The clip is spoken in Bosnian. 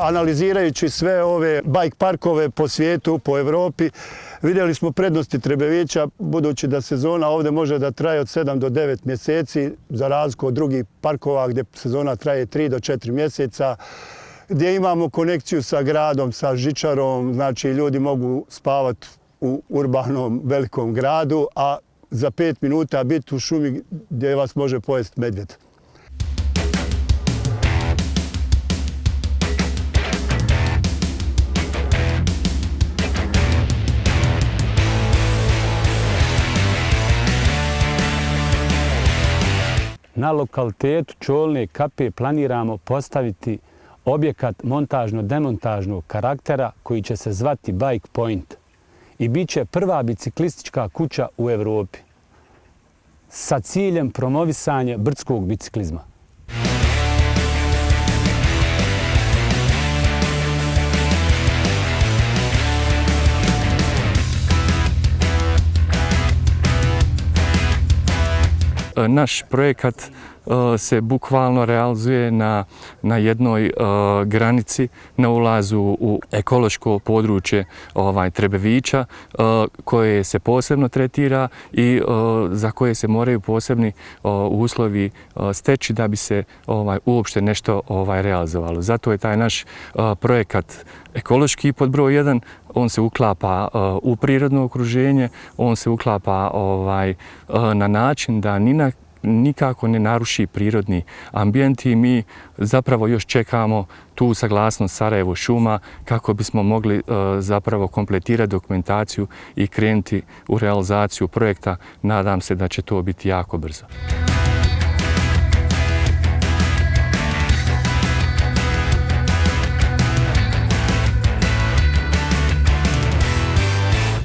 analizirajući sve ove bike parkove po svijetu, po Europi, vidjeli smo prednosti Trebevića, budući da sezona ovdje može da traje od 7 do 9 mjeseci, za razliku od drugih parkova gdje sezona traje 3 do 4 mjeseca, gdje imamo konekciju sa gradom, sa žičarom, znači ljudi mogu spavati u urbanom velikom gradu, a za 5 minuta biti u šumi gdje vas može pojesti medvjed. Na lokalitetu Čolne kape planiramo postaviti objekat montažno-demontažnog karaktera koji će se zvati Bike Point i bit će prva biciklistička kuća u Europi sa ciljem promovisanja brdskog biciklizma. Naš projekat se bukvalno realizuje na jednoj granici na ulazu u ekološko područje Trebevića koje se posebno tretira i za koje se moraju posebni uslovi steći da bi se uopšte nešto realizovalo. Zato je taj naš projekat ekološki pod broj 1. On se uklapa u prirodno okruženje, on se uklapa na način da nikako ne naruši prirodni ambijent i mi zapravo još čekamo tu saglasnost Sarajevo šuma kako bismo mogli zapravo kompletirati dokumentaciju i krenuti u realizaciju projekta. Nadam se da će to biti jako brzo.